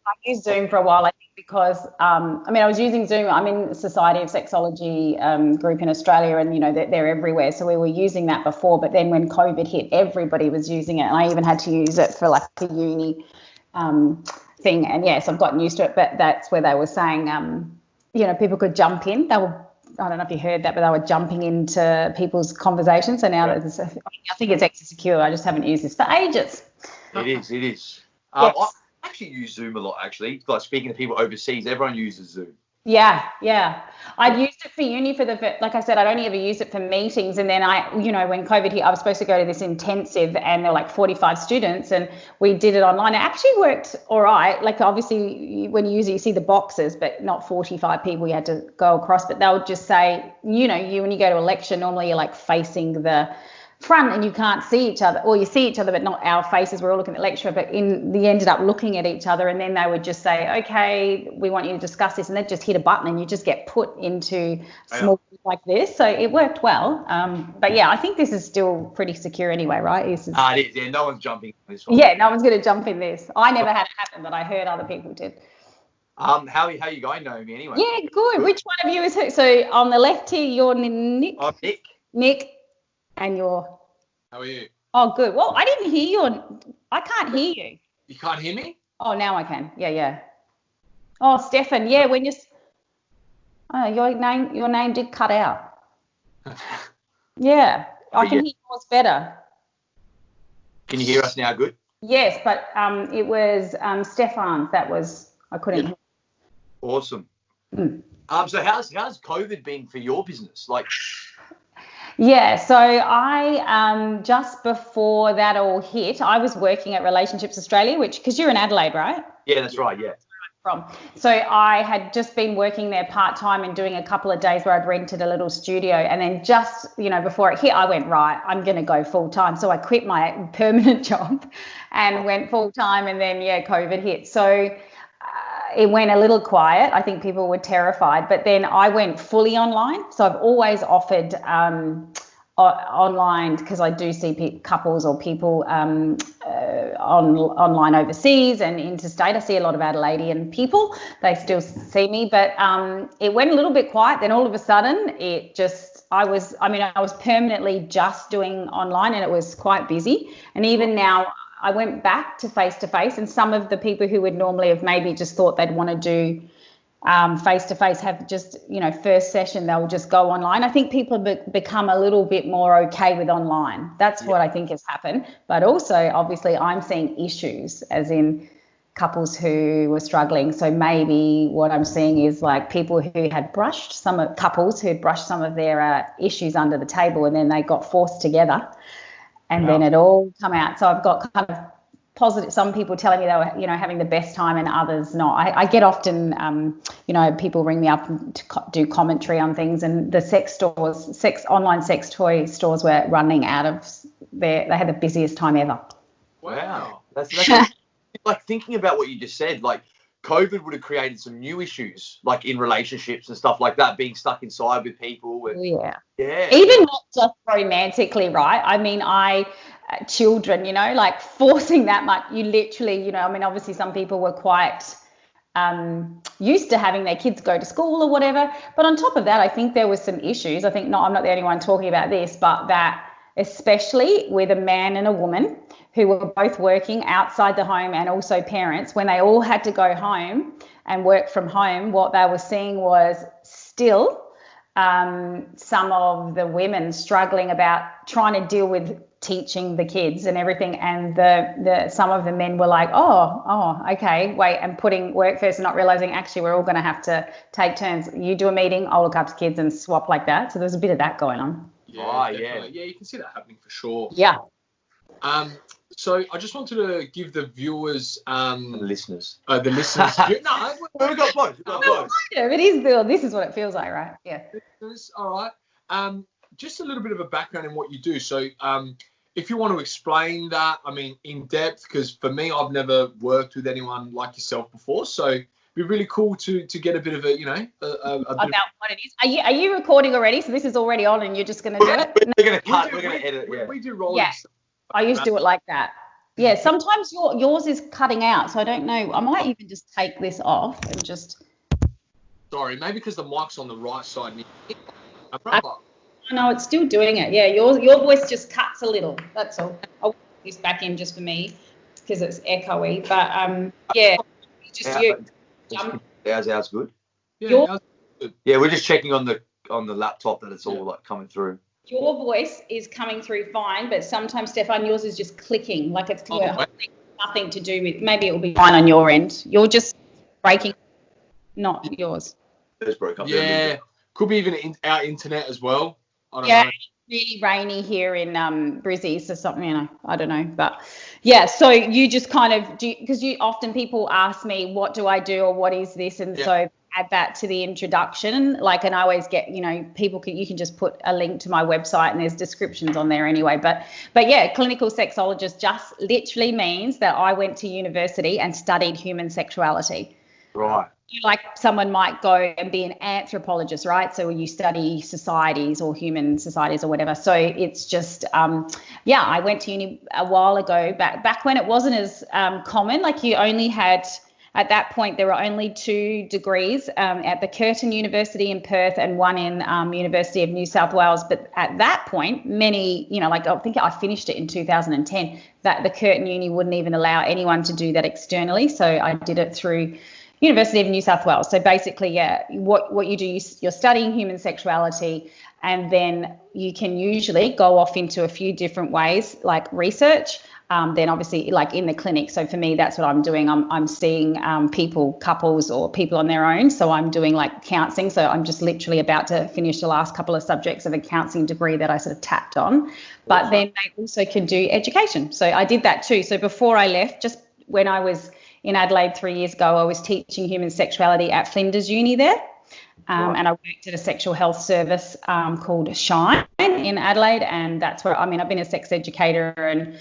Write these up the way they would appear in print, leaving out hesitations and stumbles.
I used Zoom for a while, I think, because I was using Zoom. I'm in the Society of Sexology group in Australia, and they're everywhere. So we were using that before, but then when COVID hit, everybody was using it, and I even had to use it for like a uni thing. And yes, I've gotten used to it. But that's where they were saying, people could jump in. I don't know if you heard that, but they were jumping into people's conversations. So now I think it's extra secure. I just haven't used this for ages. It is. Yes. I actually use Zoom a lot, actually. Like speaking to people overseas, everyone uses Zoom. Yeah. I'd used it for uni like I said, I'd only ever used it for meetings. And then when COVID hit, I was supposed to go to this intensive and there were like 45 students and we did it online. It actually worked all right. Like obviously when you use it, you see the boxes, but not 45 people you had to go across. But they would just say, when you go to a lecture, normally you're like facing the front and you can't see each other, or you see each other but not our faces, we're all looking at the lecturer, but they ended up looking at each other, and then they would just say, okay, we want you to discuss this, and they'd just hit a button and you just get put into small groups like this. So it worked well, but yeah, I think this is still pretty secure anyway, right? It is. Yeah, no one's jumping in this one. Yeah, no one's going to jump in this. I never had it happen, but I heard other people did. How are you going, Naomi, anyway? Yeah, good. Which one of you is who? So on the left here, you're Nick. I'm Nick. Nick. And you're... How are you? Oh, good. Well, I didn't hear you. I can't hear you. You can't hear me? Oh, now I can. Yeah. Oh, Stefan. Yeah, when you... Oh, your name did cut out. Yeah, I can hear yours better. Can you hear us now good? Yes, but it was Stefan that was... I couldn't hear. Awesome. Mm. So how's COVID been for your business? Like... Yeah, so I just before that all hit, I was working at Relationships Australia, because you're in Adelaide, right? Yeah, that's right, yeah. So I had just been working there part-time and doing a couple of days where I'd rented a little studio, and then just, before it hit, I went, right, I'm going to go full-time. So I quit my permanent job and went full-time, and then, COVID hit. So it went a little quiet. I think people were terrified, but then I went fully online. So I've always offered online, because I do see couples or people online overseas and interstate. I see a lot of Adelaidean people. They still see me, but it went a little bit quiet. Then all of a sudden I was permanently just doing online, and it was quite busy. And even now, I went back to face-to-face, and some of the people who would normally have maybe just thought they'd want to do face-to-face have just, first session, they'll just go online. I think people become a little bit more okay with online. That's what I think has happened. But also, obviously, I'm seeing issues, as in couples who were struggling. So maybe what I'm seeing is like people who had couples who had brushed some of their issues under the table, and then they got forced together. And then it all come out. So I've got kind of positive, some people telling me they were, having the best time, and others not. I get often, people ring me up to do commentary on things, and the online sex toy stores were running out of they had the busiest time ever. Wow. That's like thinking about what you just said, like COVID would have created some new issues, like in relationships and stuff like that, being stuck inside with people. And, yeah. Yeah. Even not just romantically, right? I mean, children, like forcing that much, you literally, obviously some people were quite used to having their kids go to school or whatever. But on top of that, I think there was some issues. I think, I'm not the only one talking about this, but that especially with a man and a woman who were both working outside the home and also parents, when they all had to go home and work from home, what they were seeing was still some of the women struggling about trying to deal with teaching the kids and everything, and the some of the men were like, oh okay, wait, and putting work first and not realizing actually we're all going to have to take turns. You do a meeting, I'll look after kids, and swap like that. So there's a bit of that going on. Yeah, yeah, you can see that happening for sure. Yeah. So I just wanted to give the viewers, the listeners. No, we've got both. It is. This is what it feels like, right? Yeah. All right. Just a little bit of a background in what you do. So, if you want to explain that, in depth, because for me, I've never worked with anyone like yourself before, so it'd be really cool to get a bit of a, about what it is. Are you recording already? So this is already on, and you're just going to do it? We're going to cut. We're going to edit. We do rolling. Yeah. I used to do it like that. Yeah, sometimes yours is cutting out, so I don't know. I might even just take this off and just. Sorry, maybe because the mic's on the right side. No, it's still doing it. Yeah, your voice just cuts a little. That's all. I'll put this back in just for me because it's echoey. But yeah, just you. Ours good. Yeah, Yeah, we're just checking on the laptop that it's all like coming through. Your voice is coming through fine, but sometimes, Stefan, yours is just clicking, like it's nothing to do with. Maybe it will be fine on your end. You're just breaking, not yours. It just broke up. Yeah, could be even our internet as well. I don't know. Really rainy here in Brizzy, so something, I don't know, but yeah. So you just kind of do, because you often people ask me, what do I do or what is this, and so add that to the introduction, like, and I always get, you can just put a link to my website and there's descriptions on there anyway, but yeah, clinical sexologist just literally means that I went to university and studied human sexuality. Right. Like someone might go and be an anthropologist, right? So you study societies or human societies or whatever. So it's just, I went to uni a while ago, back when it wasn't as common. Like you only had, at that point, there were only 2 degrees at the Curtin University in Perth and one in University of New South Wales. But at that point, many, like I think I finished it in 2010, that the Curtin Uni wouldn't even allow anyone to do that externally. So I did it through University of New South Wales. So basically, what you do, you're studying human sexuality, and then you can usually go off into a few different ways, like research, then obviously like in the clinic. So for me, that's what I'm doing. I'm seeing people, couples or people on their own. So I'm doing like counselling. So I'm just literally about to finish the last couple of subjects of a counselling degree that I sort of tapped on. But then they also can do education. So I did that too. So before I left, just when I was in Adelaide 3 years ago, I was teaching human sexuality at Flinders Uni there. And I worked at a sexual health service called Shine in Adelaide. And that's where, I've been a sex educator and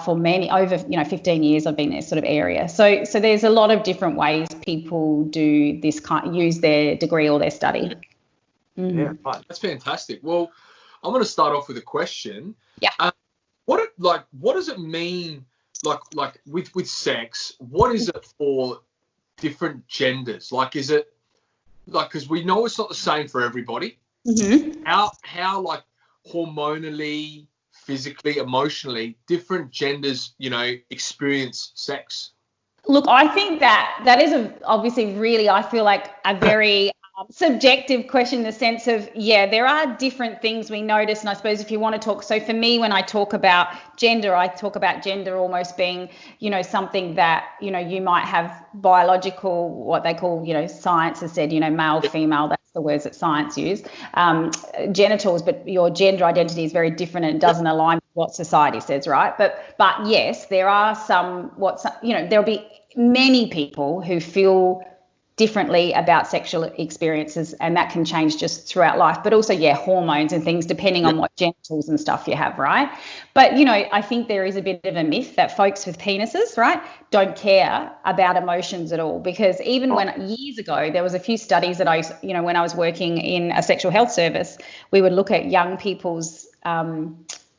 for over 15 years I've been in this sort of area. So there's a lot of different ways people do this use their degree or their study. Yeah, fine. That's fantastic. Well, I'm going to start off with a question. Yeah. What does it mean, like with sex? What is it for different genders? Like, is it like, because we know it's not the same for everybody. Mm-hmm. How like hormonally, physically, emotionally, different genders, experience sex? Look, I think that is obviously really, I feel like a very subjective question in the sense of, there are different things we notice. And I suppose if you want to talk, so for me, when I talk about gender, I talk about gender almost being, something that, you might have biological, what they call, science has said, male, female, that's the words that science use, genitals, but your gender identity is very different and it doesn't align with what society says, right? But yes, there are there'll be many people who feel differently about sexual experiences, and that can change just throughout life, but also hormones and things depending on what genitals and stuff you have, right? But I think there is a bit of a myth that folks with penises, right, don't care about emotions at all, because even when years ago there was a few studies that I when I was working in a sexual health service, we would look at young people's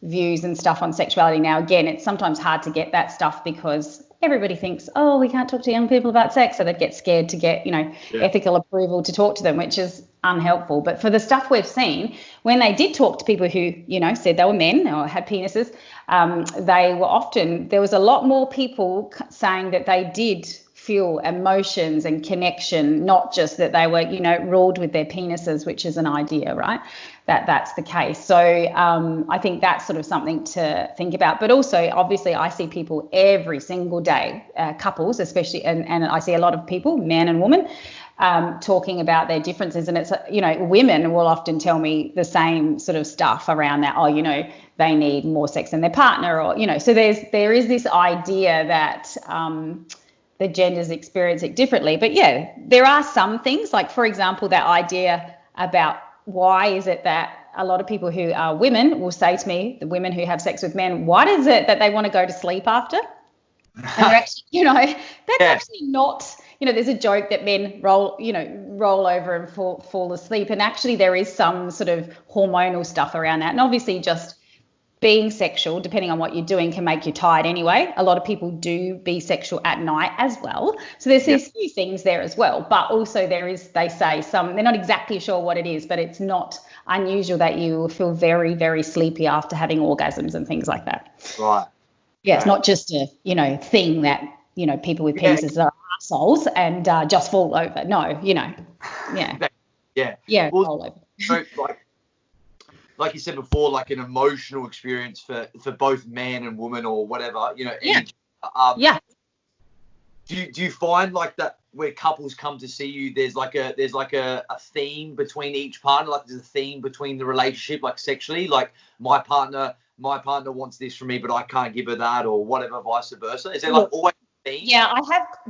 views and stuff on sexuality. Now again, it's sometimes hard to get that stuff because everybody thinks, we can't talk to young people about sex, so they get scared to get, ethical approval to talk to them, which is unhelpful. But for the stuff we've seen, when they did talk to people who, said they were men or had penises, there was a lot more people saying that they did feel emotions and connection, not just that they were, ruled with their penises, which is an idea, right? That's the case. So I think that's sort of something to think about. But also, obviously, I see people every single day, couples especially, and I see a lot of people, men and women, talking about their differences. And it's, women will often tell me the same sort of stuff around that, they need more sex than their partner, or, so there is this idea that the genders experience it differently. But there are some things, like, for example, that idea about why is it that a lot of people who are women will say to me, the women who have sex with men, what is it that they want to go to sleep after? And they're actually, that's actually not, there's a joke that men roll over and fall asleep. And actually there is some sort of hormonal stuff around that. And obviously just being sexual, depending on what you're doing, can make you tired anyway. A lot of people do be sexual at night as well. So there's these few things there as well. But also they say they're not exactly sure what it is, but it's not unusual that you will feel very, very sleepy after having orgasms and things like that. Right. Yeah, it's not just a, thing that, people with penises are assholes and just fall over. No, yeah. Yeah, well, roll over. So, like you said before, like an emotional experience for both man and woman or whatever, Yeah. Do you find like that where couples come to see you, there's like a theme between each partner, like there's a theme between the relationship, like sexually, like my partner wants this from me, but I can't give her that, or whatever, vice versa? Is there like always a theme? Yeah,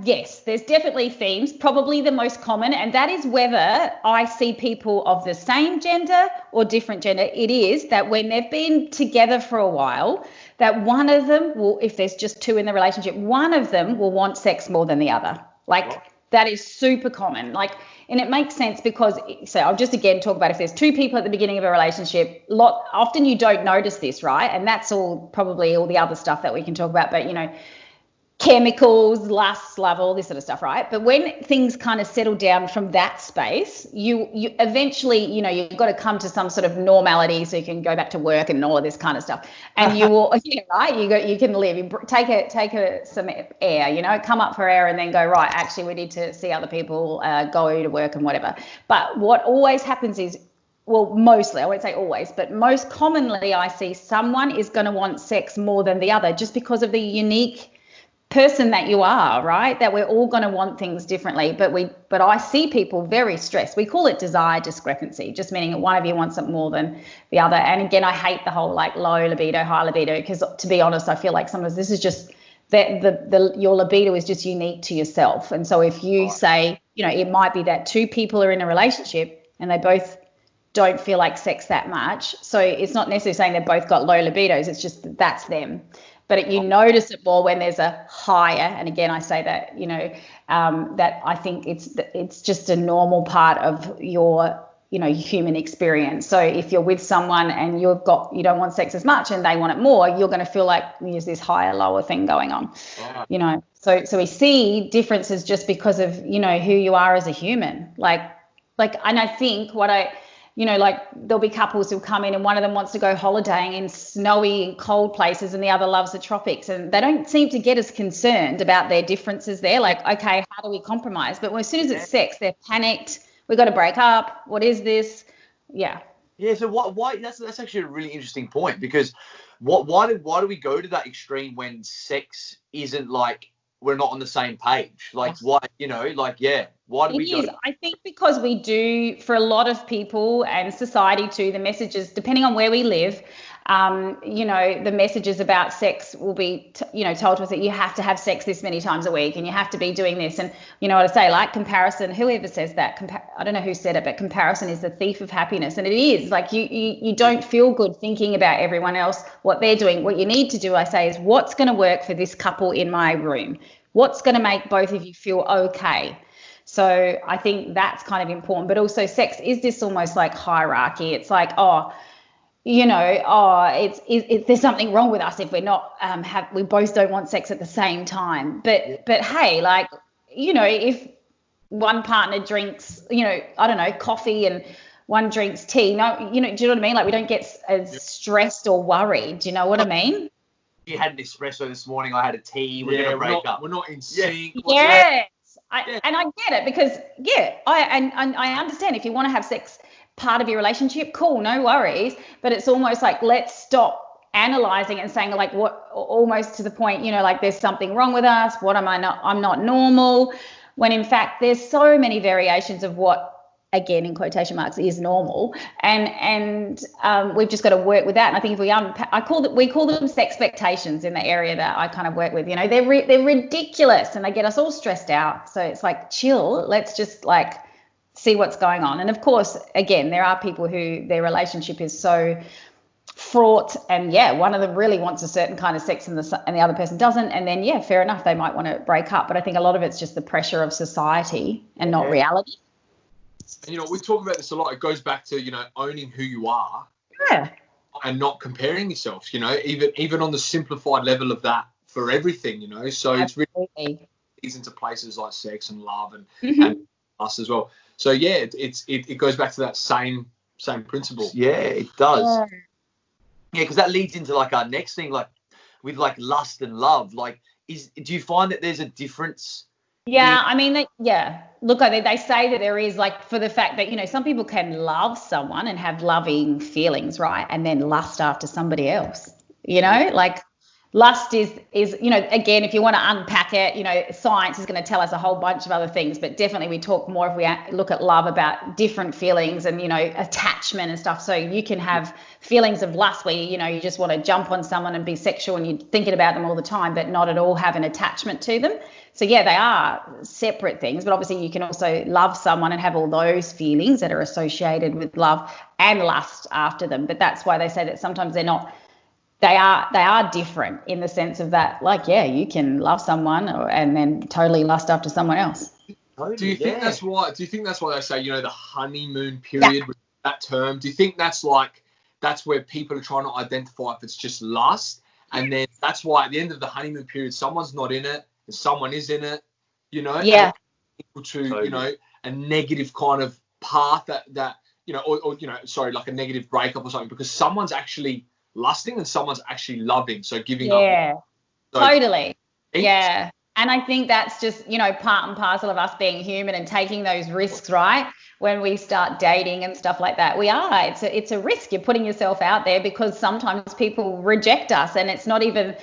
yes, there's definitely themes, probably the most common, and that is whether I see people of the same gender or different gender. It is that when they've been together for a while, that one of them will, if there's just two in the relationship, one of them will want sex more than the other. That is super common. And it makes sense because, so I'll just again talk about if there's two people at the beginning of a relationship, often you don't notice this, right? And that's probably all the other stuff that we can talk about, but chemicals, lust, love, all this sort of stuff, right? But when things kind of settle down from that space, you eventually, you've got to come to some sort of normality so you can go back to work and all of this kind of stuff. And you will, right? You can live. You take some air, come up for air and then go, right, actually we need to see other people, go to work and whatever. But what always happens is, well, mostly, I won't say always, but most commonly I see someone is going to want sex more than the other just because of the unique person that you are, right? That we're all going to want things differently, but I see people very stressed. We call it desire discrepancy, just meaning that one of you wants it more than the other. And again, I hate the whole low libido, high libido, because to be honest, I feel like sometimes this is just that your libido is just unique to yourself. And so if you say, it might be that two people are in a relationship and they both don't feel like sex that much. So it's not necessarily saying they've both got low libidos. It's just that's them. But you notice it more when there's a higher, and again, I say that, that I think it's just a normal part of your, human experience. So if you're with someone and you don't want sex as much and they want it more, you're going to feel like there's this higher, lower thing going on, So we see differences just because of, who you are as a human. And I think there'll be couples who'll come in and one of them wants to go holidaying in snowy and cold places and the other loves the tropics, and they don't seem to get as concerned about their differences there. Okay, how do we compromise? But as soon as it's sex, they're panicked. We've got to break up. What is this? Yeah. Yeah. So why? That's actually a really interesting point, because why do we go to that extreme when sex isn't we're not on the same page? Why? Why do we go? I think because we do, for a lot of people and society too, the messages, depending on where we live, the messages about sex will be, told to us that you have to have sex this many times a week and you have to be doing this. And you know what I say, comparison, whoever says that, I don't know who said it, but comparison is the thief of happiness. And it is you don't feel good thinking about everyone else, what they're doing. What you need to do, I say, is what's going to work for this couple in my room? What's going to make both of you feel okay? So I think that's kind of important. But also sex is this almost hierarchy. It's there's something wrong with us if we're not we both don't want sex at the same time. But hey, if one partner drinks, I don't know, coffee and one drinks tea, no, do you know what I mean? We don't get as stressed or worried. Do you know what I mean? You had an espresso this morning. I had a tea. We're gonna break up. We're not in sync. Yes. And I get it because I understand if you want to have sex part of your relationship, cool, no worries, but it's almost let's stop analyzing and saying what, almost to the point, there's something wrong with us, I'm not normal, when in fact there's so many variations of what, again in quotation marks, is normal, and we've just got to work with that. And I think if we call them sex expectations in the area that I kind of work with. They're ridiculous and they get us all stressed out. So it's chill, let's just see what's going on. And of course, again, there are people who their relationship is so fraught, and one of them really wants a certain kind of sex and the other person doesn't, and then fair enough, they might want to break up. But I think a lot of it's just the pressure of society and not reality. And we talk about this a lot. It goes back to owning who you are. Yeah. and not comparing yourselves, even on the simplified level of that for everything, so it's really leads into places like sex and love and us as well. So yeah, it goes back to that same principle. Yeah, it does. Yeah, because that leads into like our next thing, like with like lust and love. Like, do you find that there's a difference? Yeah, I mean, look, they say that there is, like, for the fact that, some people can love someone and have loving feelings, right? And then lust after somebody else, like lust is, again, if you want to unpack it, science is going to tell us a whole bunch of other things, but definitely we talk more if we look at love about different feelings and, attachment and stuff. So you can have feelings of lust where, you just want to jump on someone and be sexual and you're thinking about them all the time, but not at all have an attachment to them. So yeah, they are separate things, but obviously you can also love someone and have all those feelings that are associated with love and lust after them. But that's why they say that sometimes they are different in the sense of that, like, yeah, you can love someone and then totally lust after someone else. Do you think that's why they say, the honeymoon period, with that term? Do you think that's where people are trying to identify if it's just lust? And then that's why at the end of the honeymoon period, someone's not in it and someone is in it, Yeah. To, a negative kind of path that like a negative breakup or something, because someone's actually lusting and someone's actually loving, so giving up. Yeah, totally. Yeah, and I think that's just part and parcel of us being human and taking those risks, right? When we start dating and stuff like that, it's a risk. You're putting yourself out there because sometimes people reject us, and it's not even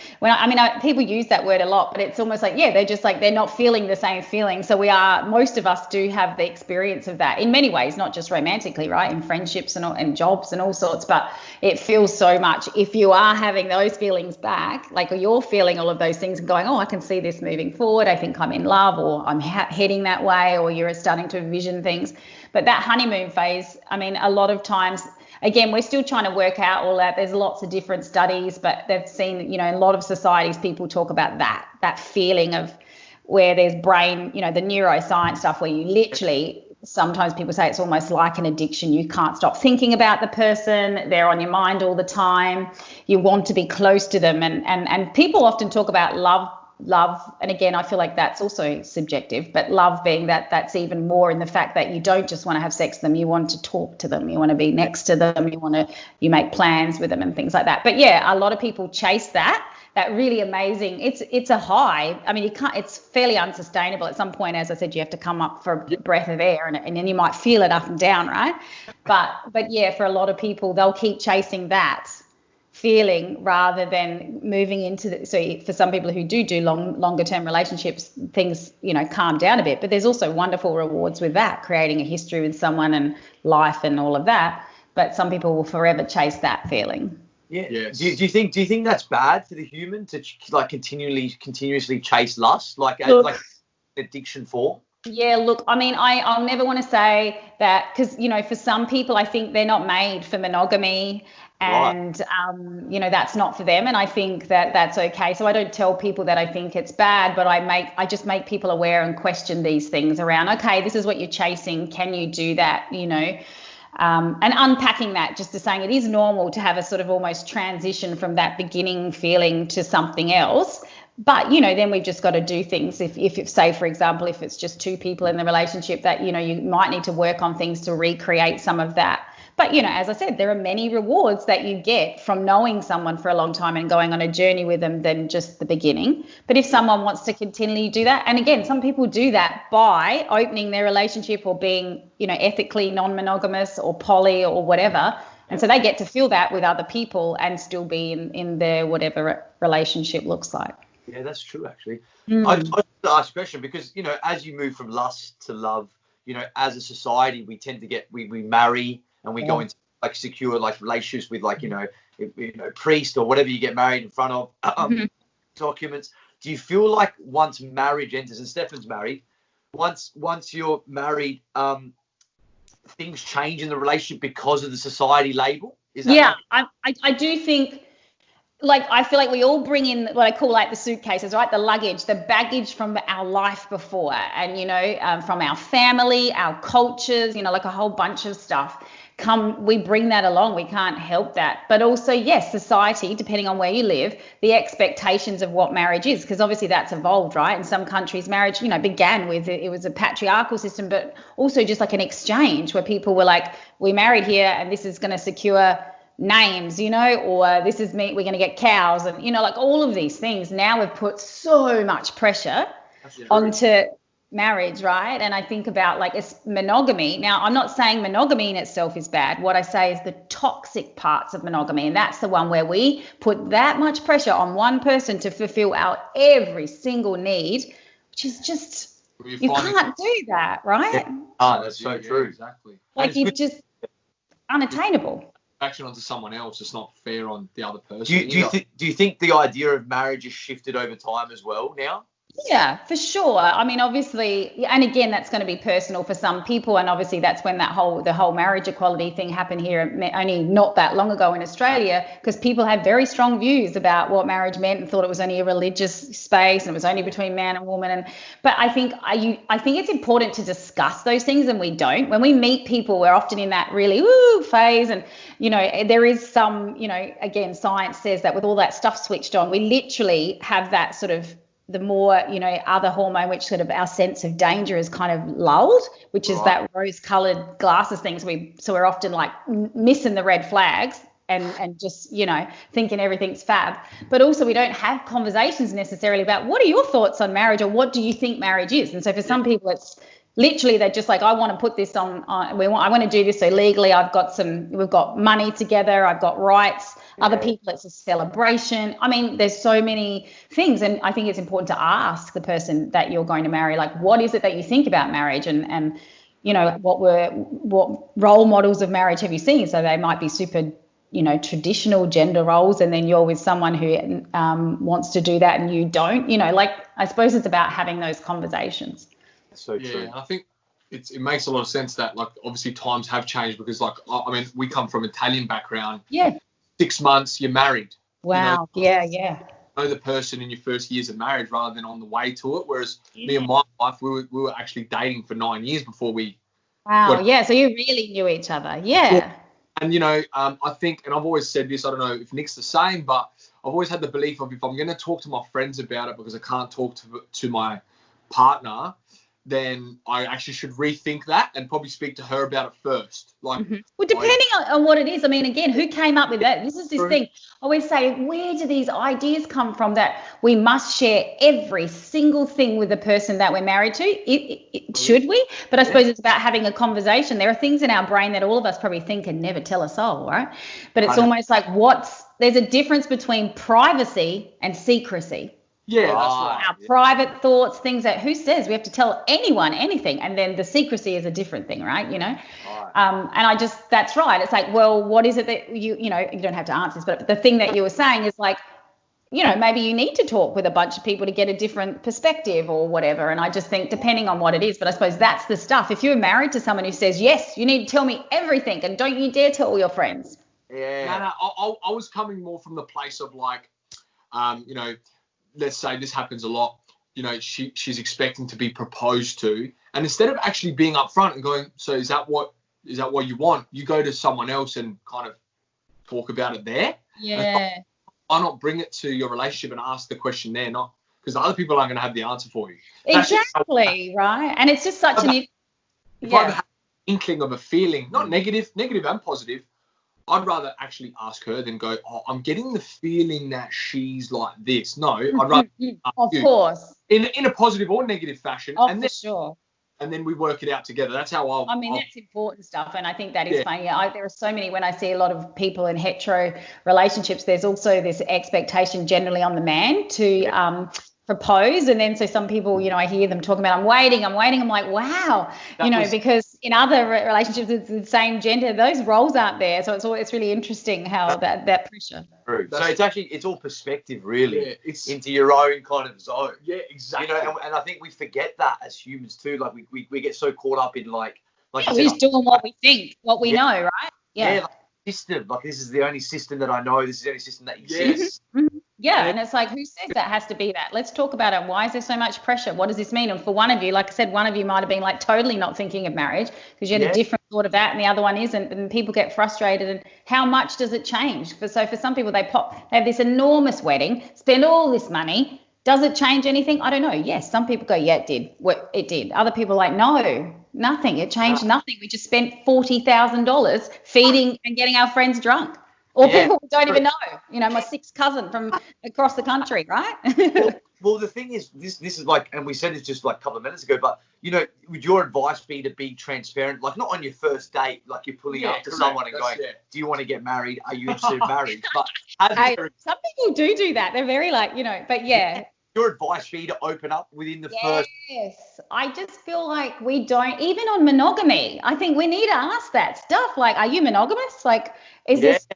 people use that word a lot, but it's almost like, they're just like, they're not feeling the same feeling. So most of us do have the experience of that in many ways, not just romantically, right? In friendships and jobs and all sorts, but it feels so much. If you are having those feelings back, like, or you're feeling all of those things and going, oh, I can see this moving forward, I think I'm in love, or I'm heading that way, or you're starting to envision things. But that honeymoon phase, a lot of times, again, we're still trying to work out all that. There's lots of different studies, but they've seen, in a lot of societies, people talk about that feeling of where there's brain, the neuroscience stuff, where you literally, sometimes people say it's almost like an addiction. You can't stop thinking about the person. They're on your mind all the time. You want to be close to them. And people often talk about love, and again, I feel like that's also subjective, but love being that's even more in the fact that you don't just want to have sex with them, you want to talk to them, you want to be next to them, you make plans with them and things like that. But yeah, a lot of people chase that really amazing, it's a high. It's fairly unsustainable. At some point, as I said, you have to come up for a breath of air, and then you might feel it up and down, right? But yeah, for a lot of people, they'll keep chasing that feeling rather than moving into so for some people who do longer term relationships, things calm down a bit, but there's also wonderful rewards with that, creating a history with someone and life and all of that. But some people will forever chase that feeling. Yeah. Yes. Do you think that's bad for the human to like continuously chase lust, like addiction form? Yeah, look, I'll never want to say that, because for some people, I think they're not made for monogamy. And, that's not for them. And I think that that's okay. So I don't tell people that I think it's bad, but I just make people aware and question these things around, okay, this is what you're chasing. Can you do that? And unpacking that, just to saying it is normal to have a sort of almost transition from that beginning feeling to something else. But, then we've just got to do things. If say, for example, if it's just two people in the relationship, that, you might need to work on things to recreate some of that. But, as I said, there are many rewards that you get from knowing someone for a long time and going on a journey with them than just the beginning. But if someone wants to continually do that, and again, some people do that by opening their relationship or being, ethically non-monogamous or poly or whatever. And so they get to feel that with other people and still be in their whatever relationship looks like. Yeah, that's true, actually. I just ask a question because, as you move from lust to love, as a society, we tend to we marry and we go into like secure like relationships with like, priest or whatever you get married in front of, documents. Do you feel like once marriage enters, and Stefan's married, once you're married, things change in the relationship because of the society label? Is that I do think, like, I feel like we all bring in what I call like the suitcases, right? The luggage, the baggage from our life before, and from our family, our cultures, like a whole bunch of stuff we bring that along. We can't help that. But also, yes, society, depending on where you live, the expectations of what marriage is, because obviously that's evolved, right? In some countries, marriage, began with, it was a patriarchal system, but also just like an exchange where people were like, we married here and this is going to secure names, or this is me, we're going to get cows, and like all of these things. Now we've put so much pressure onto marriage, right? And I think about like it's monogamy. Now, I'm not saying monogamy in itself is bad. What I say is the toxic parts of monogamy, and that's the one where we put that much pressure on one person to fulfill our every single need, which is just, you can't do that, right? That's so true. Exactly. Like you just unattainable. Action onto someone else, it's not fair on the other person. Do you think the idea of marriage has shifted over time as well now? Yeah, for sure. I mean, obviously, and again, that's going to be personal for some people, and obviously that's when the whole marriage equality thing happened here only not that long ago in Australia, because people had very strong views about what marriage meant and thought it was only a religious space and it was only between man and woman. But I think it's important to discuss those things, and we don't. When we meet people, we're often in that really phase, and there is some, again, science says that with all that stuff switched on, we literally have that sort of the more, other hormone, which sort of our sense of danger is kind of lulled, which is that rose-colored glasses thing. So we're often like missing the red flags and just, thinking everything's fab. But also we don't have conversations necessarily about what are your thoughts on marriage, or what do you think marriage is? And so for some people, it's literally they're just like, I want to put this on I want to do this so legally we've got money together, I've got rights. Other people, it's a celebration. I mean, there's so many things, and I think it's important to ask the person that you're going to marry, like, what is it that you think about marriage, and what role models of marriage have you seen? So they might be super, traditional gender roles, and then you're with someone who wants to do that and you don't. I suppose it's about having those conversations. That's so true. Yeah, I think it makes a lot of sense that, like, obviously times have changed, because, like, I mean, we come from Italian background. Yeah. 6 months, you're married. Wow. Yeah. Know the person in your first years of marriage rather than on the way to it. Whereas me and my wife, we were actually dating for 9 years before we. Wow. Yeah. So you really knew each other. Yeah. And I think, and I've always said this, I don't know if Nick's the same, but I've always had the belief of, if I'm going to talk to my friends about it because I can't talk to my partner, then I actually should rethink that and probably speak to her about it first. Like, well, depending on what it is. I mean, again, who came up with that? This is this thing. I always say, where do these ideas come from that we must share every single thing with the person that we're married to? Should we? But I suppose it's about having a conversation. There are things in our brain that all of us probably think and never tell a soul, right? But it's almost like there's a difference between privacy and secrecy. Yeah, that's right. Our private thoughts, things that who says we have to tell anyone anything, and then the secrecy is a different thing, right? And that's right. It's like, well, what is it that you don't have to answer this, but the thing that you were saying is like, maybe you need to talk with a bunch of people to get a different perspective or whatever. And I just think depending on what it is, but I suppose that's the stuff. If you're married to someone who says, yes, you need to tell me everything and don't you dare tell all your friends. Yeah. No, I was coming more from the place of like, let's say this happens a lot, she's expecting to be proposed to, and instead of actually being upfront and going, so is that what you want, you go to someone else and kind of talk about it there. Yeah. Why not bring it to your relationship and ask the question there, not because the other people aren't going to have the answer for you. Exactly, right? And it's just such if I have an inkling of a feeling, not negative and positive, I'd rather actually ask her than go, I'm getting the feeling that she's like this. No, I'd rather of course. In a positive or negative fashion. Oh, for sure. And then we work it out together. That's how that's important stuff. And I think that is funny. There are so many, when I see a lot of people in hetero relationships, there's also this expectation generally on the man to propose. And then so some people, I hear them talking about, I'm waiting. I'm like, wow, because in other relationships it's the same gender, those roles aren't there. So it's really interesting how that pressure. True. So it's all perspective really, it's into your own kind of zone. Yeah, exactly. And I think we forget that as humans too. Like we get so caught up in like we're just doing what we think, what we know, right? Yeah. Like system. Like this is the only system that I know. This is the only system that exists. Yeah, and it's like, who says that has to be that? Let's talk about it. Why is there so much pressure? What does this mean? And for one of you, like I said, one of you might have been like totally not thinking of marriage because you had a different thought of that, and the other one isn't, and people get frustrated. And how much does it change? For some people, they have this enormous wedding, spend all this money. Does it change anything? I don't know. Yes, some people go, yeah, it did. It did. Other people are like, no, nothing. It changed nothing. We just spent $40,000 feeding and getting our friends drunk. Or people who don't even know, my sixth cousin from across the country, right? well, the thing is, this is like, and we said this just like a couple of minutes ago, but, would your advice be to be transparent, like not on your first date, like you're pulling up to someone and going, do you want to get married? Are you interested in marriage? But some people do that. They're very like, but yeah. Your advice be to open up within the first. Yes, I just feel like we don't, even on monogamy, I think we need to ask that stuff. Like, are you monogamous? Like, is this,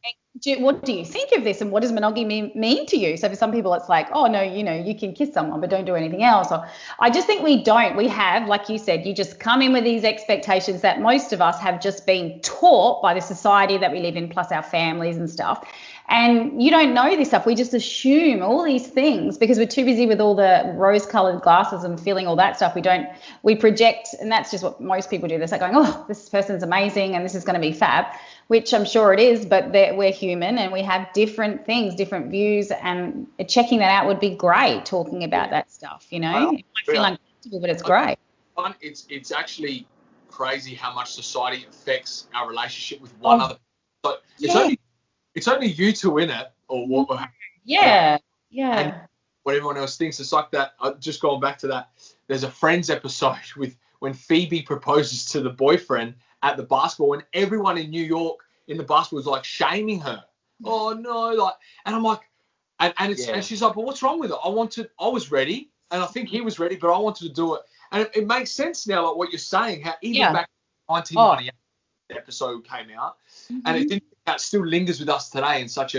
what do you think of this? And what does monogamy mean to you? So for some people, it's like, oh, no, you can kiss someone, but don't do anything else. Or I just think we have, like you said, you just come in with these expectations that most of us have just been taught by the society that we live in, plus our families and stuff. And you don't know this stuff. We just assume all these things because we're too busy with all the rose-colored glasses and feeling all that stuff. We project, and that's just what most people do. They're like going, oh, this person's amazing and this is going to be fab, which I'm sure it is, but we're human and we have different things, different views, and checking that out would be great, talking about that stuff, It might feel uncomfortable, but it's great. It's actually crazy how much society affects our relationship with one another. So it's only you two in it, or what? Yeah. And what everyone else thinks. It's like that. Just going back to that. There's a Friends episode with when Phoebe proposes to the boyfriend at the basketball, and everyone in New York in the basketball was like shaming her. Oh no, and I'm like, and she's like, but what's wrong with it? I was ready, and I think he was ready, but I wanted to do it, and it makes sense now, like what you're saying. How even back in 1998, the episode came out, and it didn't. That still lingers with us today in such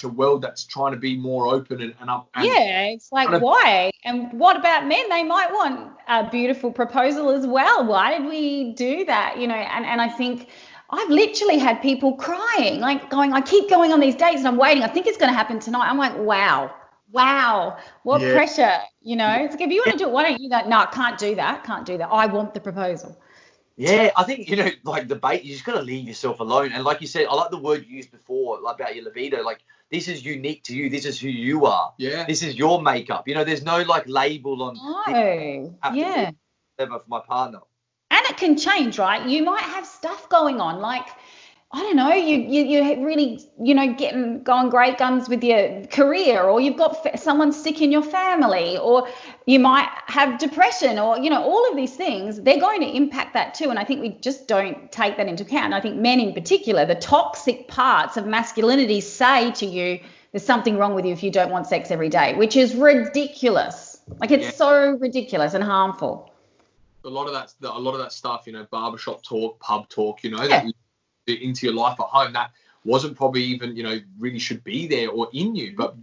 a world that's trying to be more open and up. And it's like, why? And what about men? They might want a beautiful proposal as well. Why did we do that? And I think I've literally had people crying, like going, I keep going on these dates and I'm waiting. I think it's going to happen tonight. I'm like, wow, what pressure, It's like, if you want to do it, why don't you go, no, can't do that. I want the proposal. Yeah, I think, like debate, you just got to leave yourself alone. And like you said, I like the word you used before about your libido. Like, this is unique to you. This is who you are. Yeah. This is your makeup. There's no like label on. No. Yeah. Ever for my partner. And it can change, right? You might have stuff going on, like, I don't know, you're really, going great guns with your career, or you've got someone sick in your family, or you might have depression, or, all of these things, they're going to impact that too. And I think we just don't take that into account. And I think men in particular, the toxic parts of masculinity say to you, there's something wrong with you if you don't want sex every day, which is ridiculous. Like, it's so ridiculous and harmful. A lot of that stuff, barbershop talk, pub talk, that into your life at home, that wasn't probably even really should be there or in you, but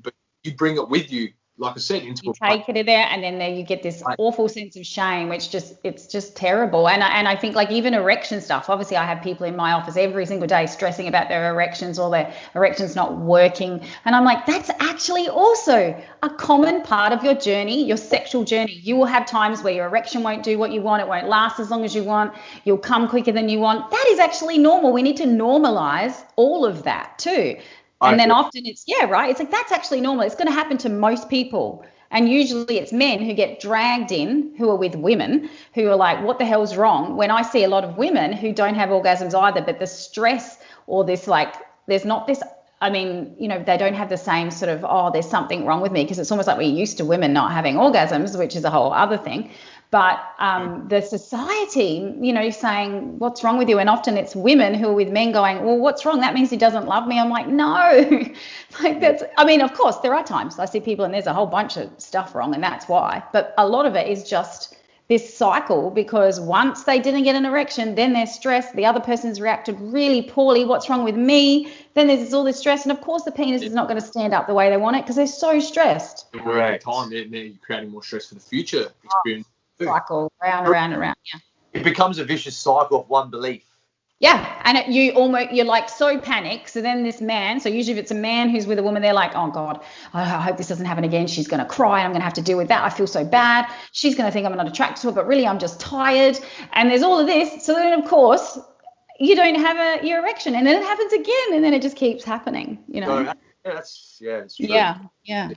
you bring it with you, like I said, into you take it in there, and then there you get this awful sense of shame, which it's just terrible. And I think, like, even erection stuff, obviously I have people in my office every single day stressing about their erections or their erections not working, and I'm like, that's actually also a common part of your journey, your sexual journey. You will have times where your erection won't do what you want, it won't last as long as you want, you'll come quicker than you want. That is actually normal. We need to normalize all of that too. And then often it's, right, it's like, that's actually normal. It's going to happen to most people. And usually it's men who get dragged in, who are with women, who are like, what the hell's wrong? When I see a lot of women who don't have orgasms either, but the stress or this, like, there's not this, I mean, they don't have the same sort of, oh, there's something wrong with me, because it's almost like we're used to women not having orgasms, which is a whole other thing. But the society, saying, what's wrong with you? And often it's women who are with men going, well, what's wrong? That means he doesn't love me. I'm like, no. Of course, there are times I see people and there's a whole bunch of stuff wrong, and that's why. But a lot of it is just this cycle, because once they didn't get an erection, then they're stressed. The other person's reacted really poorly. What's wrong with me? Then there's all this stress. And, of course, the penis is not going to stand up the way they want it because they're so stressed. Right. Time, you're creating more stress for the future experience. Cycle, round and round, yeah. It becomes a vicious cycle of one belief. Yeah, and you're like so panicked. So then this man, so usually if it's a man who's with a woman, they're like, oh God, I hope this doesn't happen again. She's going to cry. I'm going to have to deal with that. I feel so bad. She's going to think I'm not attracted to her, but really I'm just tired. And there's all of this. So then of course you don't have your erection, and then it happens again, and then it just keeps happening. Yeah, it's true. Yeah.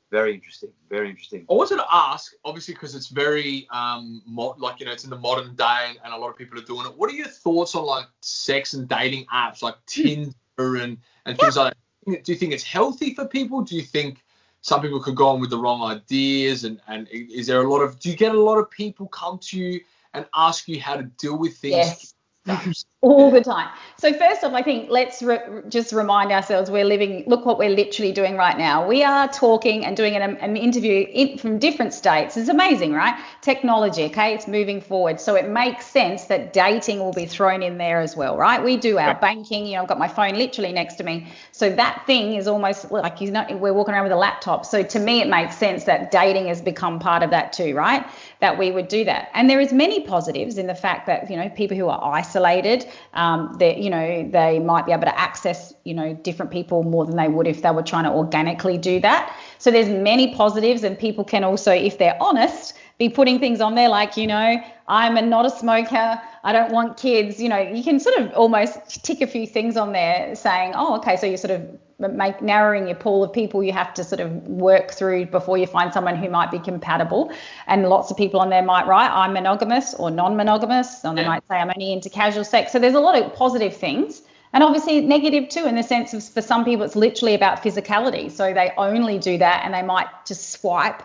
Very interesting. Very interesting. I wanted to ask, obviously, because it's very, it's in the modern day and a lot of people are doing it. What are your thoughts on, like, sex and dating apps like Tinder and things like that? Do you think it's healthy for people? Do you think some people could go on with the wrong ideas? And is there do you get a lot of people come to you and ask you how to deal with things? Yes. All the time. So first off, I think let's just remind ourselves look what we're literally doing right now. We are talking and doing an interview from different states. It's amazing, right? Technology, okay? It's moving forward. So it makes sense that dating will be thrown in there as well, right? We do our banking, I've got my phone literally next to me. So that thing is almost like we're walking around with a laptop. So to me, it makes sense that dating has become part of that too, right? That we would do that. And there is many positives in the fact that, people who are isolated, they might be able to access, different people more than they would if they were trying to organically do that. So there's many positives, and people can also, if they're honest, be putting things on there like, I'm not a smoker, I don't want kids. You can sort of almost tick a few things on there saying, oh, okay, so you're sort of narrowing your pool of people you have to sort of work through before you find someone who might be compatible. And lots of people on there might write, I'm monogamous or non-monogamous, and they might say I'm only into casual sex. So there's a lot of positive things. And obviously negative too, in the sense of, for some people, it's literally about physicality. So they only do that, and they might just swipe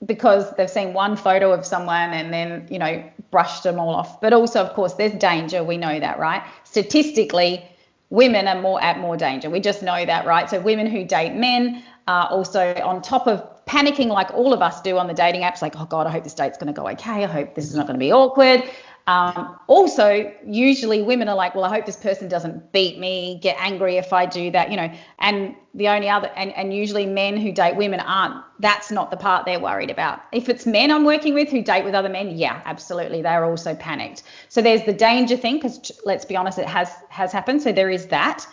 because they've seen one photo of someone and then, brushed them all off. But also, of course, there's danger. We know that, right? Statistically, women are at more danger. We just know that, right? So women who date men are also, on top of panicking like all of us do on the dating apps, like, oh God, I hope this date's going to go okay. I hope this is not going to be awkward. Also, usually women are like, well, I hope this person doesn't beat me, get angry if I do that, and the only other, and usually men who date women that's not the part they're worried about. If it's men I'm working with who date with other men, yeah, absolutely, they're also panicked. So there's the danger thing, because let's be honest, it has happened. So there is that.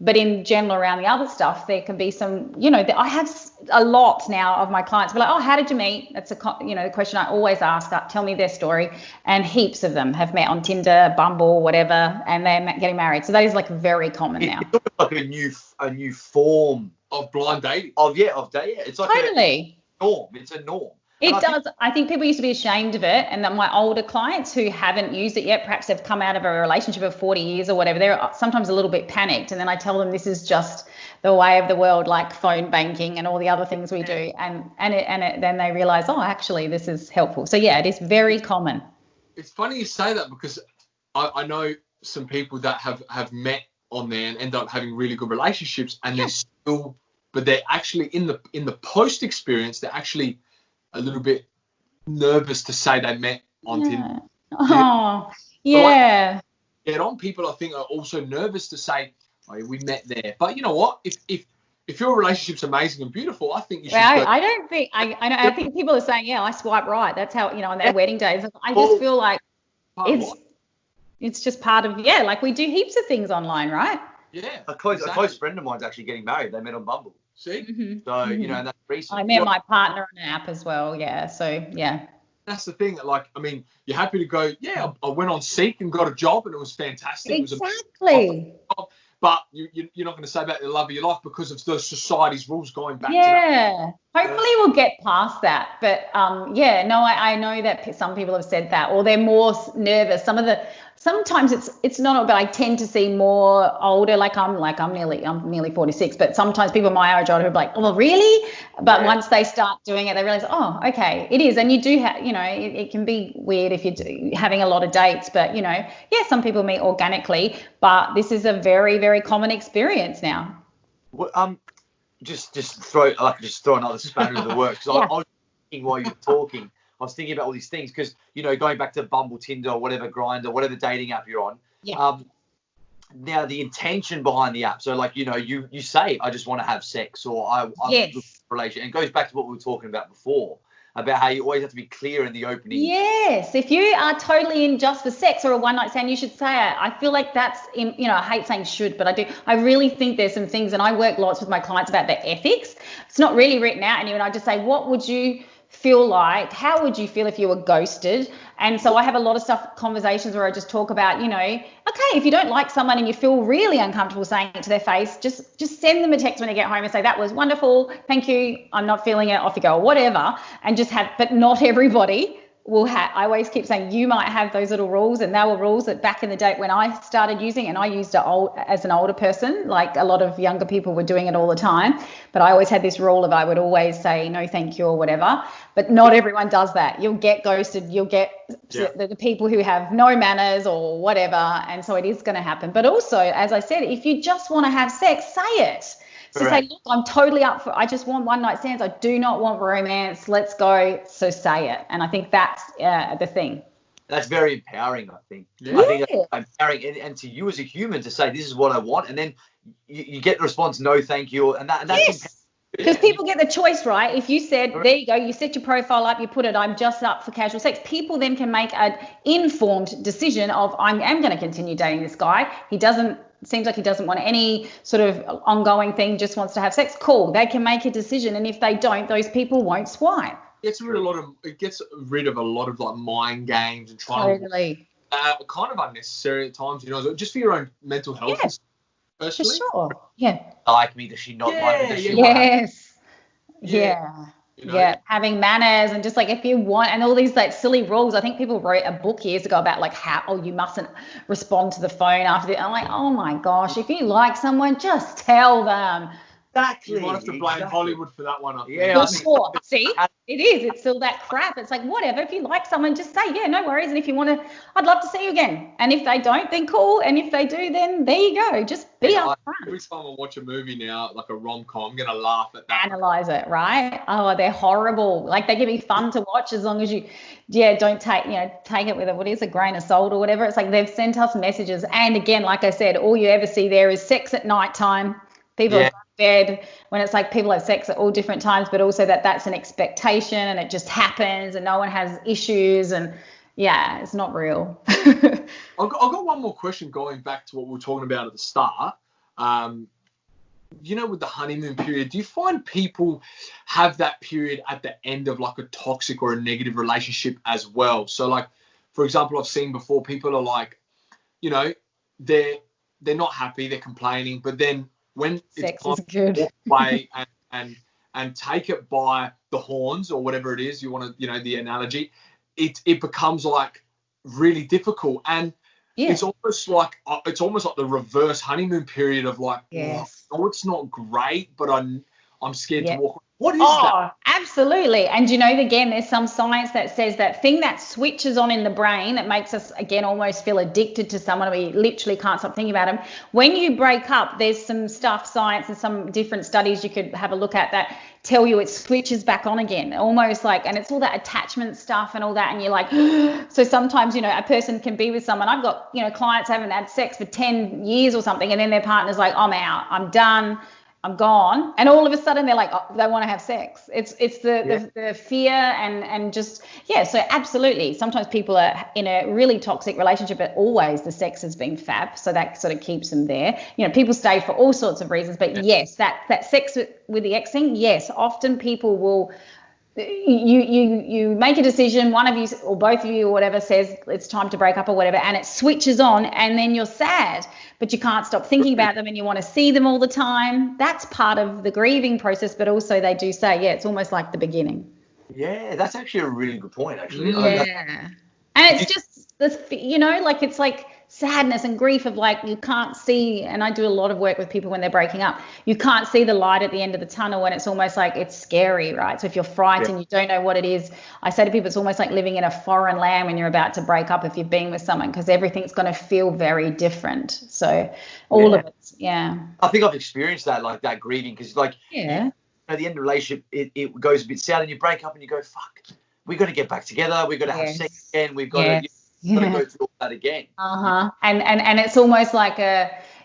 But in general, around the other stuff, there can be some, I have a lot now of my clients be like, oh, how did you meet? That's the question I always ask, tell me their story. And heaps of them have met on Tinder, Bumble, whatever, and they're getting married. So that is like very common now. It's like a new form of blind dating. Of dating. It's like totally a norm. It's a norm. It does. I think people used to be ashamed of it, and that my older clients who haven't used it yet, perhaps they've come out of a relationship of 40 years or whatever, they're sometimes a little bit panicked, and then I tell them this is just the way of the world, like phone banking and all the other things we do, and then they realize, oh, actually this is helpful. So yeah, it is very common. It's funny you say that, because I know some people that have met on there and end up having really good relationships, and they're actually in the post experience, they're actually a little bit nervous to say they met on Tinder. Oh, yeah. Get on. People, I think, are also nervous to say, oh, we met there. But you know what? If your relationship's amazing and beautiful, I think you should. Well, I don't think I think people are saying, yeah, I swipe right. That's how, on their wedding days. I just feel like it's just part of, like we do heaps of things online, right? Yeah. A close friend of mine's actually getting married. They met on Bumble. See? Mm-hmm. So, and that's recent. I met my partner on an app as well, yeah. So, yeah. That's the thing. Like, I mean, you're happy to go, yeah, I went on Seek and got a job and it was fantastic. Exactly. But you're not going to say about the love of your life because of the society's rules going back to that. Yeah. Hopefully we'll get past that. But, I know that some people have said that, or they're more nervous. Sometimes it's not, but I tend to see more older, I'm nearly 46, but sometimes people my age older who are like, oh, really? But once they start doing it, they realize, oh, okay, it is. And you do have, it can be weird if you're having a lot of dates, but, some people meet organically, but this is a very, very common experience now. Well, just throw another spanner in the works. I was thinking while you were talking, I was thinking about all these things because, going back to Bumble, Tinder, or whatever, Grindr, whatever dating app you're on. Yeah. Now, the intention behind the app. So, like, you say, I just want to have sex, or I looking for a relationship. And it goes back to what we were talking about before. about how you always have to be clear in the opening. Yes, if you are totally in just for sex or a one night stand, you should say it. I feel like that's, I hate saying should, but I do. I really think there's some things, and I work lots with my clients about the ethics. It's not really written out anywhere. And I just say, what would you feel like? How would you feel if you were ghosted? And so I have a lot of conversations where I just talk about, okay, if you don't like someone and you feel really uncomfortable saying it to their face, just send them a text when you get home and say, that was wonderful, thank you, I'm not feeling it, off you go, or whatever. And but not everybody will have. I always keep saying you might have those little rules, and they were rules that back in the day when I started using, and I used it as an older person, like a lot of younger people were doing it all the time, but I always had this rule of I would always say no thank you or whatever. But not everyone does that. You'll get ghosted, you'll get the people who have no manners or whatever, and so it is going to happen. But also, as I said, if you just want to have sex, say it. So say, look, I'm totally up for, I just want one night stands. I do not want romance. Let's go. So say it. And I think that's the thing. That's very empowering, I think. Yeah. I think that's empowering. And to you as a human to say, this is what I want. And then you get the response, no, thank you. And that's yes. Because people get the choice, right? If you said, there you go, you set your profile up, you put it, I'm just up for casual sex. People then can make an informed decision of, I am going to continue dating this guy. Seems like he doesn't want any sort of ongoing thing, just wants to have sex. Cool. They can make a decision. And if they don't, those people won't swipe. It gets rid of a lot of like mind games and trying to kind of unnecessary at times, just for your own mental health. Yeah, personally. For sure. Yeah. Like me, does she not like me? Yes. Yeah. Yeah, having manners and just like if you want, and all these like silly rules. I think people wrote a book years ago about like how you mustn't respond to the phone after. I'm like, oh my gosh, if you like someone, just tell them. Exactly. You might have to blame Hollywood for that one. For sure. See, it is. It's still that crap. It's like whatever. If you like someone, just say no worries. And if you want to, I'd love to see you again. And if they don't, then cool. And if they do, then there you go. Just be upfront. Every time I watch a movie now, like a rom-com, I'm gonna laugh at that. Analyze it, right? Oh, they're horrible. Like they can be fun to watch as long as you, don't take it with a grain of salt or whatever. It's like they've sent us messages, and again, like I said, all you ever see there is sex at nighttime. People are bed when it's like people have sex at all different times, but also that's an expectation and it just happens and no one has issues, and it's not real. I've got one more question going back to what we were talking about at the start. With the honeymoon period, do you find people have that period at the end of like a toxic or a negative relationship as well? So like, for example, I've seen before people are like, they're not happy, they're complaining, but then when sex it's time to walk away and take it by the horns or whatever it is you want to, the analogy, it becomes like really difficult, and it's almost like the reverse honeymoon period of like, it's not great, but I'm scared to walk. What is that? Absolutely. And again, there's some science that says that thing that switches on in the brain that makes us, again, almost feel addicted to someone. We literally can't stop thinking about them. When you break up, there's some science and some different studies you could have a look at that tell you it switches back on again, almost like, and it's all that attachment stuff and all that. And you're like, so sometimes, a person can be with someone. I've got, clients haven't had sex for 10 years or something. And then their partner's like, I'm out, I'm done, I'm gone, and all of a sudden they're like, they want to have sex. It's the fear and just So absolutely, sometimes people are in a really toxic relationship, but always the sex has been fab, so that sort of keeps them there. People stay for all sorts of reasons, but yes, that sex with the ex thing, yes, often people will. You make a decision, one of you or both of you or whatever says it's time to break up or whatever, and it switches on, and then you're sad, but you can't stop thinking about them and you want to see them all the time. That's part of the grieving process, but also they do say, it's almost like the beginning. Yeah, that's actually a really good point, actually. Yeah. And it's just this, it's like sadness and grief of like you can't see, and I do a lot of work with people when they're breaking up. You can't see the light at the end of the tunnel, and it's almost like it's scary, right? So if you're frightened, you don't know what it is. I say to people, it's almost like living in a foreign land when you're about to break up if you've been with someone, because everything's going to feel very different. So all of it, I think I've experienced that, like that grieving, because like at the end of the relationship, it goes a bit sad, and you break up and you go, fuck, we got to get back together, we got to have sex again, we've got to. Got to go through all that again. And it's almost like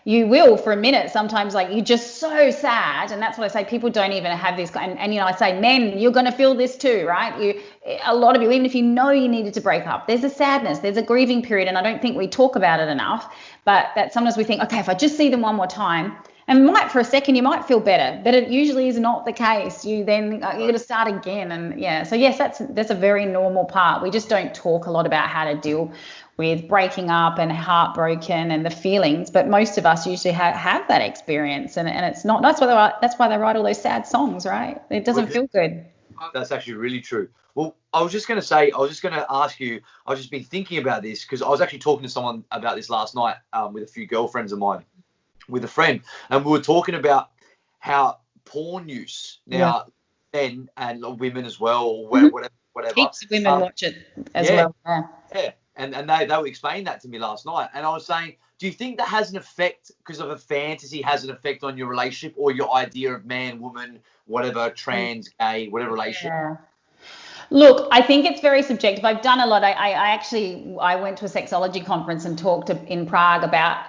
you will for a minute sometimes, like you're just so sad. And that's what I say, people don't even have this, and you know, I say, men, you're going to feel this too, right? A lot of you, even if you know you needed to break up, there's a sadness, there's a grieving period, and I don't think we talk about it enough. But that sometimes we think, okay, if I just see them one more time, and for a second you might feel better, but it usually is not the case. You got to start again. And yeah, so yes, that's a very normal part. We just don't talk a lot about how to deal with breaking up and heartbroken and the feelings, but most of us usually have that experience, and it's not. That's why they write all those sad songs, right? It doesn't feel good. That's actually really true. Well, I was just going to ask you, I've just been thinking about this because I was actually talking to someone about this last night with a few girlfriends of mine, with a friend, and we were talking about how porn use now, men and women as well, or whatever. Heaps of women watch it as well. Yeah. And they were explaining that to me last night. And I was saying, do you think that has an effect, because of a fantasy, has an effect on your relationship or your idea of man, woman, whatever, trans, gay, whatever relationship? Yeah. Look, I think it's very subjective. I've done a lot. I went to a sexology conference and talked in Prague about,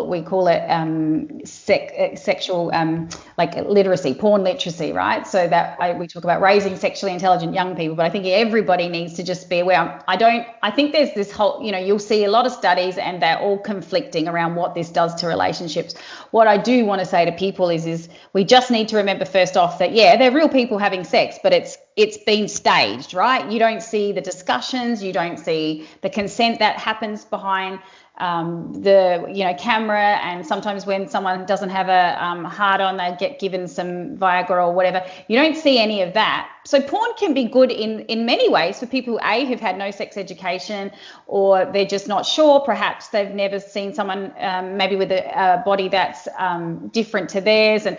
we call it sexual, like literacy, porn literacy, right? So that we talk about raising sexually intelligent young people, but I think everybody needs to just be aware. I think there's this whole, you'll see a lot of studies and they're all conflicting around what this does to relationships. What I do want to say to people is we just need to remember first off that, they're real people having sex, but it's been staged, right? You don't see the discussions, you don't see the consent that happens behind the camera, and sometimes when someone doesn't have a hard on, they get given some Viagra or whatever. You don't see any of that. So porn can be good in many ways for people who've had no sex education, or they're just not sure. Perhaps they've never seen someone maybe with a body that's different to theirs, and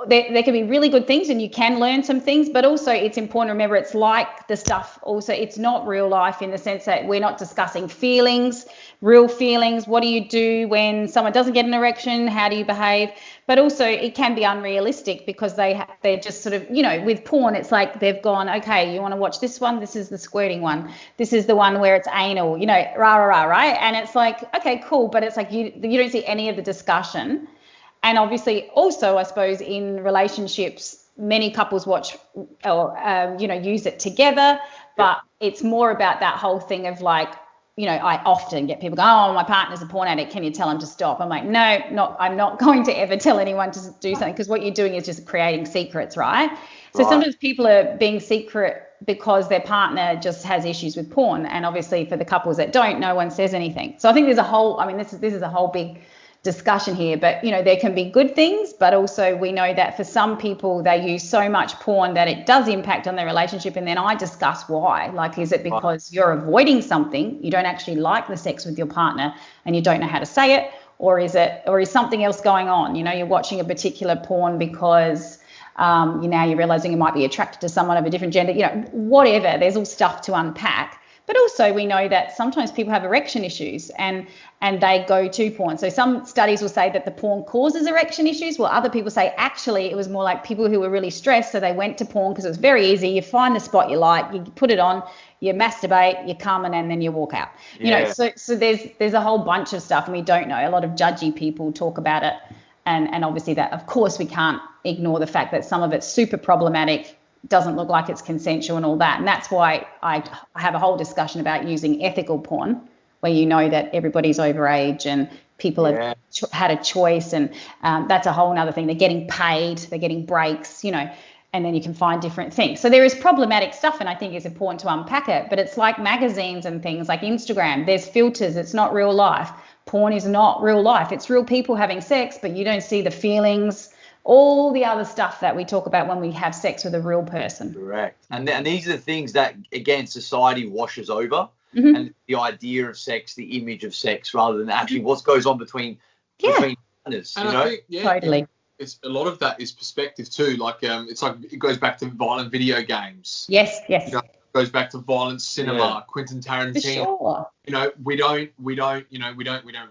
there can be really good things and you can learn some things, but also it's important to remember it's like the stuff also, it's not real life in the sense that we're not discussing real feelings. What do you do when someone doesn't get an erection? How do you behave? But also it can be unrealistic because they're just sort of, with porn, it's like they've gone, okay, you want to watch this one? This is the squirting one. This is the one where it's anal, rah, rah, rah, right? And it's like, okay, cool. But it's like you don't see any of the discussion. And obviously also, I suppose, in relationships, many couples watch or, use it together, but it's more about that whole thing of like, I often get people go, oh, my partner's a porn addict, can you tell him to stop? I'm like, no, I'm not going to ever tell anyone to do something, because what you're doing is just creating secrets, right? So sometimes people are being secret because their partner just has issues with porn. And obviously for the couples that don't, no one says anything. So I think there's a whole, this is a whole big discussion here, but there can be good things, but also we know that for some people they use so much porn that it does impact on their relationship. And then I discuss why. Like, is it because you're avoiding something, you don't actually like the sex with your partner and you don't know how to say it, or is something else going on? You're watching a particular porn because you're realizing you might be attracted to someone of a different gender, whatever. There's all stuff to unpack. But also we know that sometimes people have erection issues and they go to porn. So some studies will say that the porn causes erection issues, while other people say actually it was more like people who were really stressed, so they went to porn because it was very easy. You find the spot you like, you put it on, you masturbate, you come, and then you walk out. So there's a whole bunch of stuff, and we don't know. A lot of judgy people talk about it, and obviously that, of course, we can't ignore the fact that some of it's super problematic, doesn't look like it's consensual and all that. And that's why I have a whole discussion about using ethical porn, where that everybody's overage and people have had a choice, and that's a whole nother thing. They're getting paid, they're getting breaks, and then you can find different things. So there is problematic stuff, and I think it's important to unpack it. But it's like magazines and things like Instagram. There's filters. It's not real life. Porn is not real life. It's real people having sex, but you don't see the feelings, all the other stuff that we talk about when we have sex with a real person. Correct. And these are the things that, again, society washes over. Mm-hmm. And the idea of sex, the image of sex, rather than actually what goes on between partners. And I think, totally. It's a lot of that is perspective too. Like it's like it goes back to violent video games. Yes. goes back to violent cinema, Quentin For Tarantino. sure. You know, we don't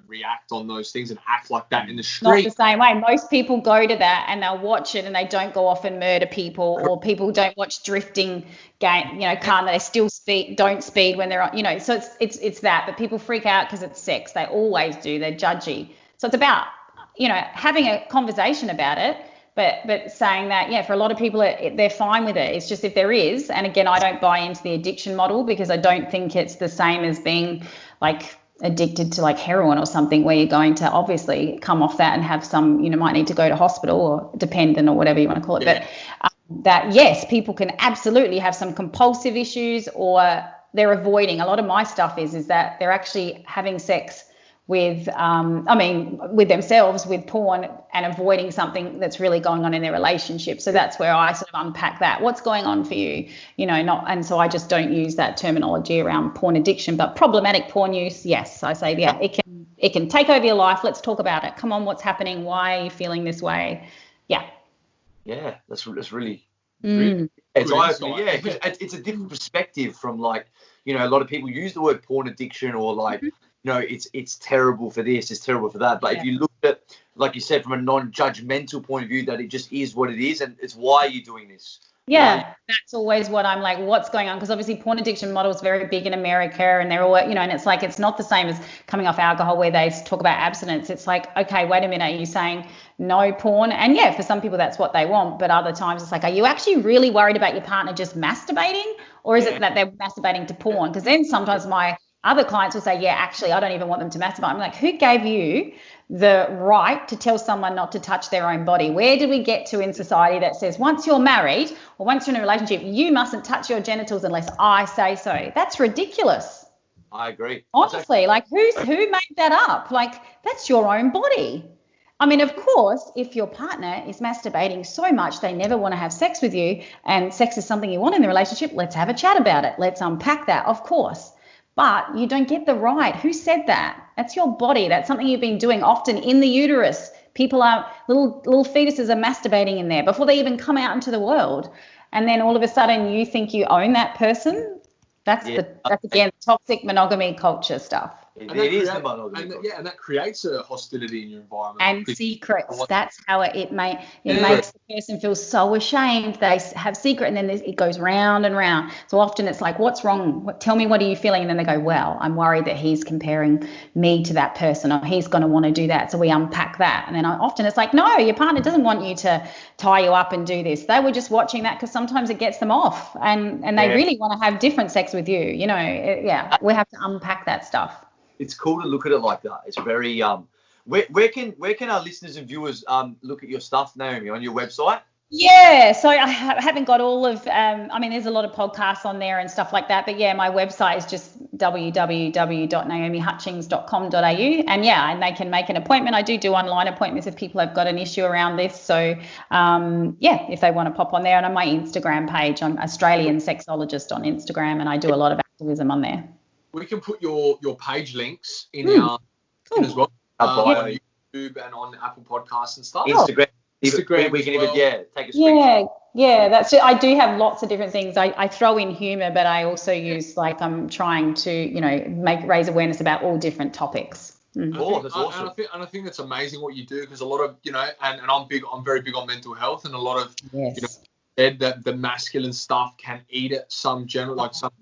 react on those things and act like that in the Not street. the same way. Most people go to that and they'll watch it and they don't go off and murder people, or people don't watch drifting game, car, they still don't speed when they're on, so it's that. But people freak out because it's sex. They always do. They're judgy. So it's about, having a conversation about it, but saying that, yeah, for a lot of people, they're fine with it. It's just if there is, and again, I don't buy into the addiction model because I don't think it's the same as being like addicted to like heroin or something, where you're going to obviously come off that and have some, might need to go to hospital or dependent or whatever you want to call it. Yeah. But that, yes, people can absolutely have some compulsive issues, or they're avoiding. A lot of my stuff is that they're actually having sex with with themselves, with porn, and avoiding something that's really going on in their relationship. So that's where I sort of unpack that. What's going on for you? And so I just don't use that terminology around porn addiction, but problematic porn use, yes, I say, yeah, it can take over your life. Let's talk about it. Come on, what's happening? Why are you feeling this way? Yeah. Yeah, that's really Mm. it's eye-opening, yeah, because it's a different perspective from like, a lot of people use the word porn addiction or like, it's terrible for this, it's terrible for that. But if you look at, like you said, from a non-judgmental point of view, that it just is what it is, and it's why you're doing this. Yeah, that's always what I'm like, what's going on? Because obviously porn addiction model is very big in America, and they're all, and it's like, it's not the same as coming off alcohol where they talk about abstinence. It's like, okay, wait a minute, are you saying no porn? And yeah, for some people that's what they want, but other times it's like, are you actually really worried about your partner just masturbating, or is it that they're masturbating to porn? Because then sometimes my other clients will say, yeah, actually, I don't even want them to masturbate. I'm like, who gave you the right to tell someone not to touch their own body? Where did we get to in society that says once you're married or once you're in a relationship, you mustn't touch your genitals unless I say so? That's ridiculous. I agree. Honestly, like who made that up? Like, that's your own body. I mean, of course, if your partner is masturbating so much they never want to have sex with you, and sex is something you want in the relationship, let's have a chat about it. Let's unpack that, of course. But you don't get the right. Who said that? That's your body. That's something you've been doing often in the uterus. People are, little fetuses are masturbating in there before they even come out into the world. And then all of a sudden you think you own that person. That's again, toxic monogamy culture stuff. It is the monogamy. And that creates a hostility in your environment. And secrets. That's how it makes the person feel so ashamed. They have secret, and then it goes round and round. So often it's like, what's wrong? Tell me, what are you feeling? And then they go, well, I'm worried that he's comparing me to that person, or he's going to want to do that. So we unpack that. And then often it's like, no, your partner doesn't want you to tie you up and do this. They were just watching that because sometimes it gets them off, and they really want to have different sex with you. We have to unpack that stuff. It's cool to look at it like that. It's very where can our listeners and viewers look at your stuff, Naomi, on your website? Yeah, so I haven't got all of there's a lot of podcasts on there and stuff like that, but yeah, my website is just www.naomihutchings.com.au, and they can make an appointment. I do online appointments if people have got an issue around this. So if they want to pop on there, and on my Instagram page, I'm Australian Sexologist on Instagram, and I do a lot of activism on there. We can put your page links in our in as well, on YouTube and on Apple Podcasts and stuff. Instagram, we can even take a screenshot. Yeah, that's it. I do have lots of different things. I throw in humor, but I also use, like, I'm trying to raise awareness about all different topics. Mm. That's awesome. And I think that's amazing what you do, because a lot of and I'm very big on mental health, and a lot of said that the masculine stuff can eat at some general, like some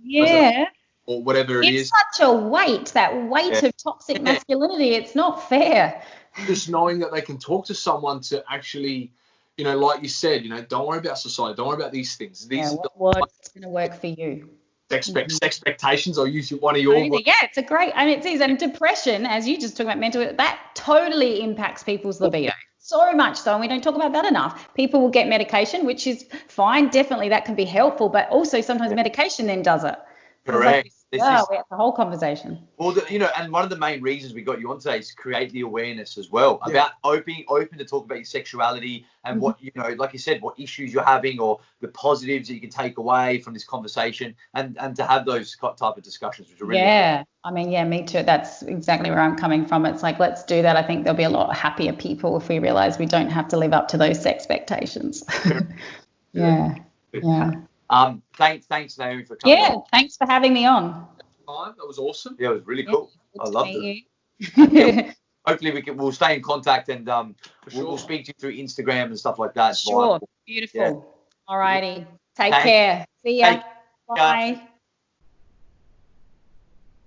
or whatever it is. It's such a weight of toxic masculinity. It's not fair. Just knowing that they can talk to someone to actually, like you said, don't worry about society, don't worry about these things. What's going to work for you? Expectations. I'll use one of your. Yeah, it's a great, it is. And depression, as you just talked about, mental, that totally impacts people's libido. So much so, and we don't talk about that enough. People will get medication, which is fine. Definitely that can be helpful, but also sometimes medication then does it. Correct. We have the whole conversation. Well, and one of the main reasons we got you on today is to create the awareness as well about open to talk about your sexuality and what, like you said, what issues you're having or the positives that you can take away from this conversation, and to have those type of discussions, which are really important. Me too. That's exactly where I'm coming from. It's like, let's do that. I think there'll be a lot happier people if we realize we don't have to live up to those expectations. Yeah. Thanks, Naomi, for coming. Yeah, thanks for having me on. That was awesome. Yeah, it was really cool. I loved it. You. Hopefully we'll stay in contact, and we'll speak to you through Instagram and stuff like that. Sure. Beautiful. Yeah. All righty. Take care. See ya. Bye. Bye.